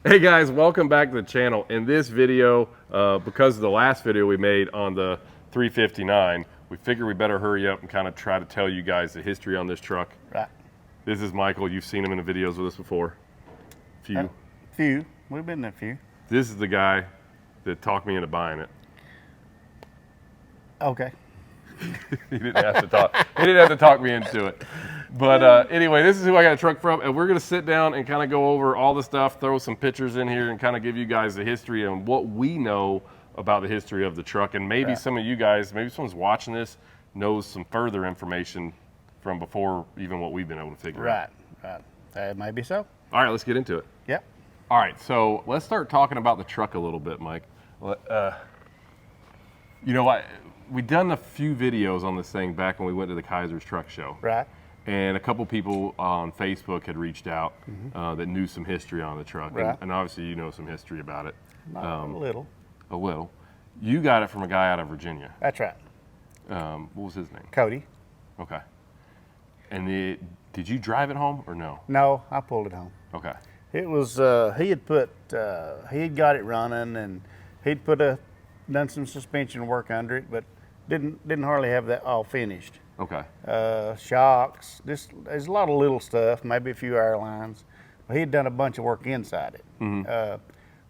Hey guys, welcome back to the channel. In this video, because of the last video we made on the 359, we figured we better hurry up and kind of try to tell you guys the history on this truck. Right. This is Michael. You've seen him in the videos with us before. Few. We've been in a few. This is the guy that talked me into buying it. Okay. He didn't have to talk. He didn't have to talk me into it. But anyway, this is who I got a truck from, and we're gonna sit down and kind of go over all the stuff, throw some pictures in here, and kind of give you guys the history and what we know about the history of the truck. And maybe some of you guys, maybe someone's watching this, knows some further information from before even what we've been able to figure out. Right. Maybe so. All right, let's get into it. Yep. All right, so let's start talking about the truck a little bit, Mike. You know, we done a few videos on this thing back when we went to the Kaiser's truck show. Right. And a couple people on Facebook had reached out that knew some history on the truck. Right. And obviously you know some history about it. A little. A little. You got it from a guy out of Virginia. That's right. What was his name? Cody. Okay. And did you drive it home or no? No, I pulled it home. Okay. It was he had got it running, and he'd done some suspension work under it, but didn't hardly have that all finished. Okay. Shocks, there's a lot of little stuff, maybe a few airlines. But he had done a bunch of work inside it,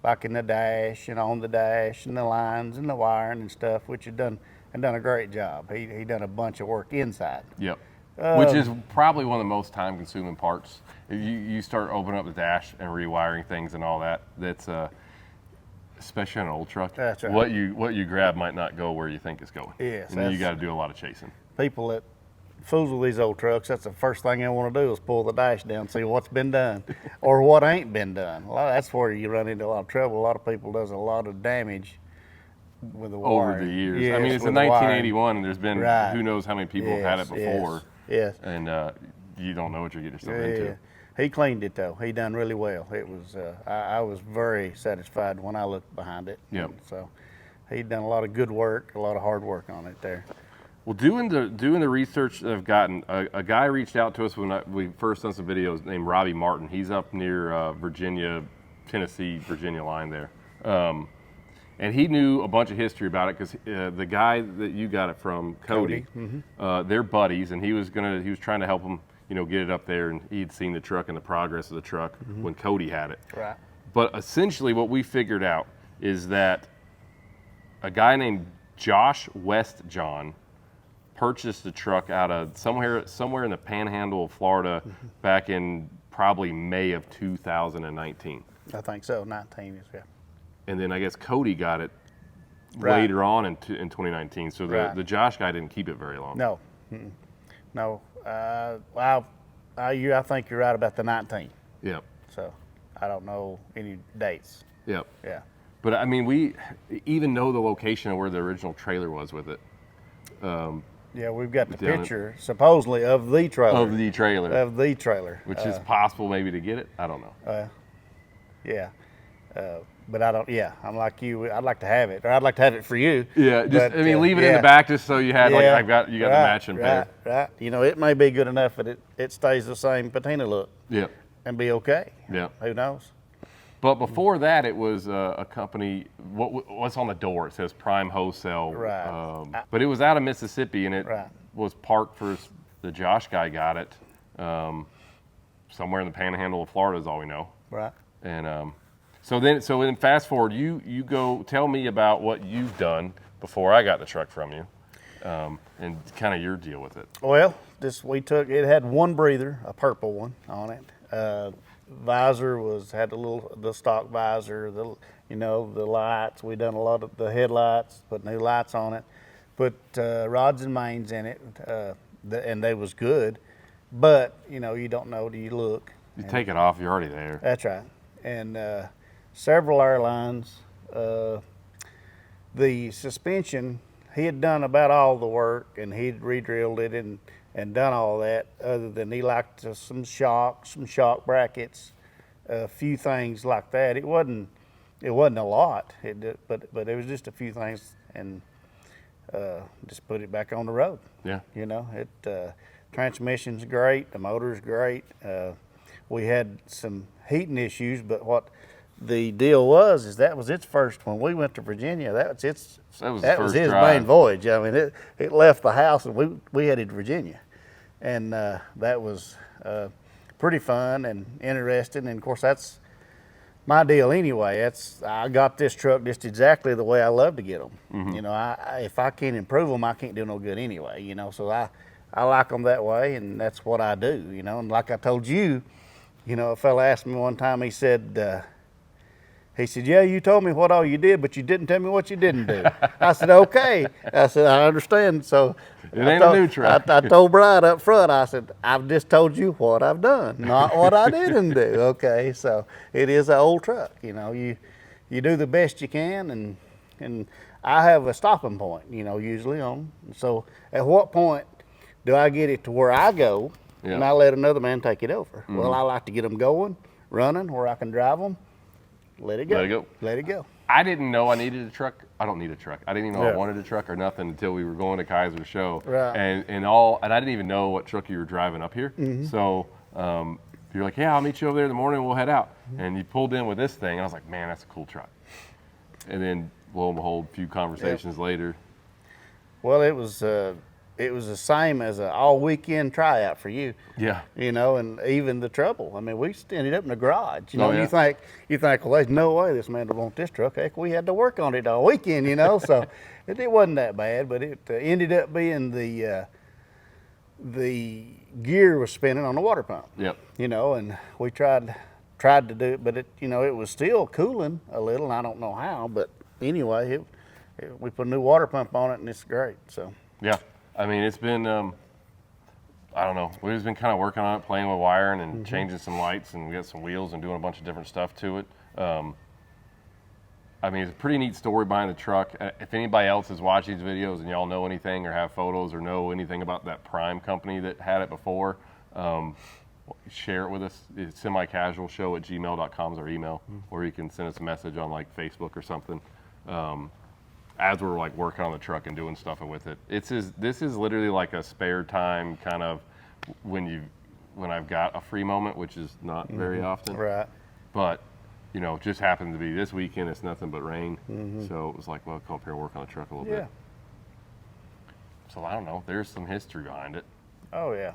like in the dash and on the dash and the lines and the wiring and stuff, which had done a great job. He done a bunch of work inside. Yep. Which is probably one of the most time-consuming parts. If you start opening up the dash and rewiring things and all that, that's especially on an old truck. That's right. What you grab might not go where you think it's going. Yes. And then you got to do a lot of chasing. People that fools with these old trucks, that's the first thing they want to do is pull the dash down and see what's been done or what ain't been done. That's where you run into a lot of trouble. A lot of people does a lot of damage with the wiring. Over the years. Yes, I mean, it's in with the wiring. 1981, and there's been who knows how many people have had it before. Yes. And you don't know what you're getting yourself Yeah. into. He cleaned it though. He done really well. It was I was very satisfied when I looked behind it. Yep. And so he'd done a lot of good work, a lot of hard work on it there. Well, doing the research that I've gotten, a guy reached out to us when we first done some videos named Robbie Martin. He's up near Virginia, Tennessee, Virginia line there. And he knew a bunch of history about it because the guy that you got it from, Cody. They're buddies, and he was trying to help him, get it up there, and he'd seen the truck and the progress of the truck when Cody had it. Right. But essentially, what we figured out is that a guy named Josh Westjohn purchased the truck out of somewhere in the Panhandle of Florida back in probably May of 2019. I think so. 19 is And then I guess Cody got it later on in 2019. So the Josh guy didn't keep it very long. No. No. I think you're right about the 19. Yep. So I don't know any dates. Yep. Yeah. But I mean, we even know the location of where the original trailer was with it. Yeah, we've got the picture supposedly of the trailer. Of the trailer. Which is possible maybe to get it. I don't know. Yeah. But I don't. Yeah, I'm like you. I'd like to have it, or I'd like to have it for you. Yeah, leave it in the back just so you had you got the matching pair. Right. It may be good enough that it stays the same patina look. Yeah. And be okay. Yeah. Who knows? But before that, it was a company. What's on the door? It says Prime Wholesale. Right. But it was out of Mississippi, and it Right. was parked for the Josh guy got it somewhere in the Panhandle of Florida, is all we know. Right. And so then fast forward, you go tell me about what you've done before I got the truck from you, and kind of your deal with it. Well, it had one breather, a purple one on it. Visor had the stock visor, the lights. We done a lot of the headlights, put new lights on it, put rods and mains in it, and they was good. But you don't know till you look. You take it off, you're already there. That's right. And several airlines. The suspension, he had done about all the work, and he'd re-drilled it and done all that, other than he liked some shock brackets, a few things like that. It wasn't a lot, but it was just a few things, and just put it back on the road. Yeah. Transmission's great, the motor's great. We had some heating issues, but what the deal was that was its first. When we went to Virginia, that was its. That was That the was first his drive. main voyage. I mean, it left the house and we headed to Virginia, and that was pretty fun and interesting. And of course, that's my deal anyway. I got this truck just exactly the way I love to get them. Mm-hmm. You know, if I can't improve them, I can't do no good anyway. You know, so I like them that way, and that's what I do. You know, and like I told you, you know, a fella asked me one time. He said, yeah, you told me what all you did, but you didn't tell me what you didn't do. I said, okay. I said, I understand. So It ain't a new truck. I told Brad up front, I said, I've just told you what I've done, not what I didn't do. Okay, so it is an old truck. You know, you do the best you can, and I have a stopping point, you know, usually on. So at what point do I get it to where I go and I let another man take it over? Mm-hmm. Well, I like to get them going, running, where I can drive them. Let it go. Let it go. Let it go. I didn't know I needed a truck. I don't need a truck. I didn't even know I wanted a truck or nothing until we were going to Kaiser's show. Right. And I didn't even know what truck you were driving up here. Mm-hmm. So you're like, yeah, I'll meet you over there in the morning. We'll head out. Mm-hmm. And you pulled in with this thing. And I was like, man, that's a cool truck. And then lo and behold, a few conversations later. Well, it was the same as an all weekend tryout for you. Yeah. You know, and even the trouble. I mean, we ended up in the garage. You know, Oh, yeah. you think, well, there's no way this man would want this truck. Heck, we had to work on it all weekend. You know, so it wasn't that bad, but it ended up being the gear was spinning on the water pump. Yep. You know, and we tried to do it, but it was still cooling a little. And I don't know how, but anyway, we put a new water pump on it, and it's great. So. Yeah. I mean, it's been, I don't know. We've just been kind of working on it, playing with wiring and changing some lights, and we got some wheels and doing a bunch of different stuff to it. I mean, it's a pretty neat story behind the truck. If anybody else has watched these videos and y'all know anything or have photos or know anything about that Prime company that had it before, share it with us. It's semicasualshow@gmail.com is our email, or you can send us a message on like Facebook or something. As we're like working on the truck and doing stuff with it. This is literally like a spare time kind of when I've got a free moment, which is not very often. Right. But, you know, just happened to be this weekend. It's nothing but rain. So it was like, well, come up here and work on the truck a little bit. So I don't know. There's some history behind it. Oh, yeah.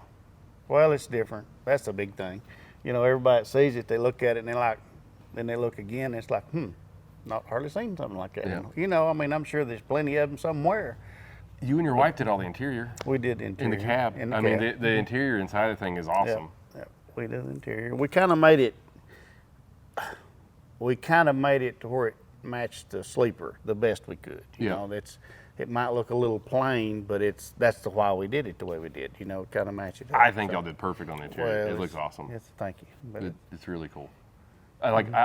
Well, it's different. That's the big thing. You know, everybody that sees it, they look at it and then they look again and it's like, not hardly seen something like that. Yeah. You know, I mean, I'm sure there's plenty of them somewhere. You and your wife did all the interior. We did the interior. In the cab. I mean, the interior inside the thing is awesome. Yep. We did the interior. We kind of made it to where it matched the sleeper the best we could. You know, it might look a little plain, but that's why we did it the way we did. You know, kind of match it up. I think y'all did perfect on the interior. It looks awesome. Yes, thank you. But It's really cool.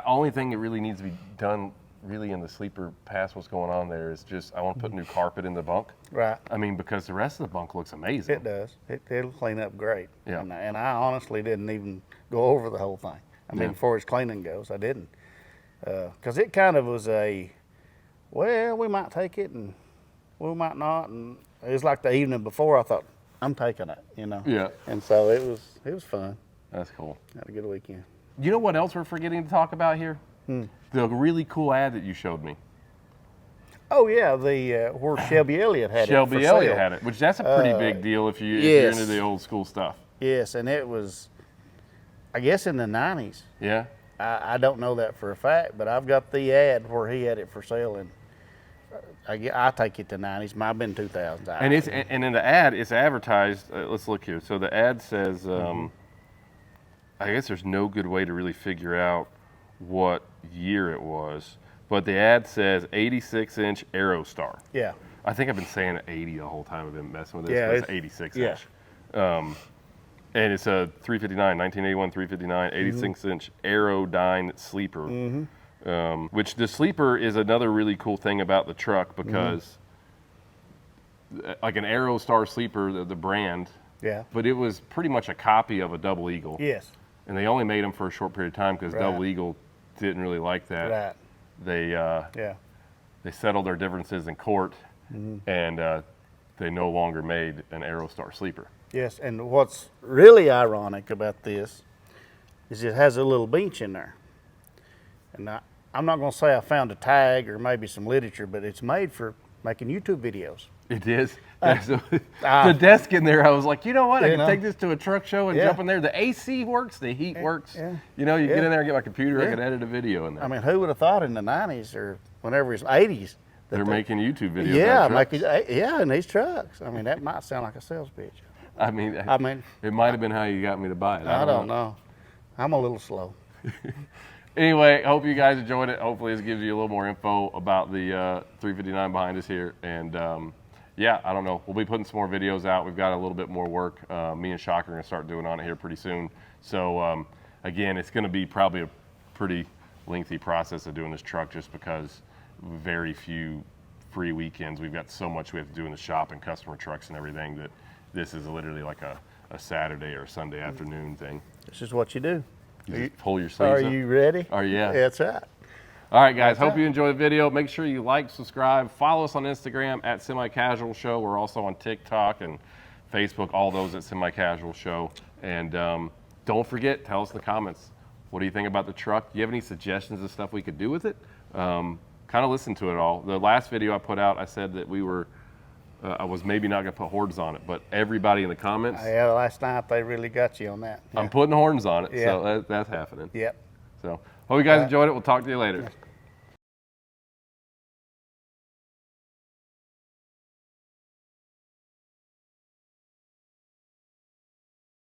Only thing that really needs to be done really in the sleeper past what's going on there is just I want to put new carpet in the bunk. Right. I mean, because the rest of the bunk looks amazing. It does. It'll clean up great. Yeah. And I honestly didn't even go over the whole thing. I mean, as far as cleaning goes, I didn't. Because it kind of was we might take it and we might not. And it was like the evening before I thought, I'm taking it, you know. Yeah. And so it was fun. That's cool. Had a good weekend. You know what else we're forgetting to talk about here? The really cool ad that you showed me. Oh yeah, where Shelby Elliott had Shelby it. Elliott had it, which that's a pretty big deal if you're into the old school stuff. Yes, and it was, I guess, in the 90s. Yeah. I don't know that for a fact, but I've got the ad where he had it for sale, and I take it to 90s. Might have been 2000s. And in the ad, it's advertised. Let's look here. So the ad says, I guess there's no good way to really figure out what year it was, but the ad says 86-inch Aerostar. Yeah. I think I've been saying 80 the whole time I've been messing with this, Yeah, but it's 86 inch. And it's a 359, 1981 359, 86-inch Aerodyne sleeper, which the sleeper is another really cool thing about the truck because like an Aerostar sleeper, the brand, but it was pretty much a copy of a Double Eagle. Yes. And they only made them for a short period of time because Double Eagle didn't really like that. Right. They settled their differences in court, and they no longer made an Aerostar sleeper. Yes, and what's really ironic about this is it has a little bench in there. And I'm not going to say I found a tag or maybe some literature, but it's made for making YouTube videos. It is. The desk in there, I was like, you know what? I can take this to a truck show and jump in there. The AC works, the heat works. Yeah. You know, you get in there and get my computer, I can edit a video in there. I mean, who would have thought in the 90s or whenever it's 80s? They're making YouTube videos. Yeah, in these trucks. I mean, that might sound like a sales pitch. I mean, it might have been how you got me to buy it. I don't know. I'm a little slow. Anyway, I hope you guys enjoyed it. Hopefully this gives you a little more info about the 359 behind us here. And yeah, I don't know. We'll be putting some more videos out. We've got a little bit more work. Me and Shocker are going to start doing on it here pretty soon. So again, it's going to be probably a pretty lengthy process of doing this truck just because very few free weekends. We've got so much we have to do in the shop and customer trucks and everything that this is literally like a Saturday or Sunday afternoon thing. This is what you do. You just pull your sleeves up. Are you ready? Yeah. That's right. All right, guys. Hope you enjoy the video. Make sure you like, subscribe, follow us on Instagram at Semi Casual Show. We're also on TikTok and Facebook, all those at Semi Casual Show. And don't forget, tell us in the comments, what do you think about the truck? Do you have any suggestions of stuff we could do with it? Kind of listen to it all. The last video I put out, I said that we were, I was maybe not going to put horns on it, but everybody in the comments. Yeah, last night they really got you on that. Yeah. I'm putting horns on it, so that's happening. Yep. So, hope you guys enjoyed it. We'll talk to you later.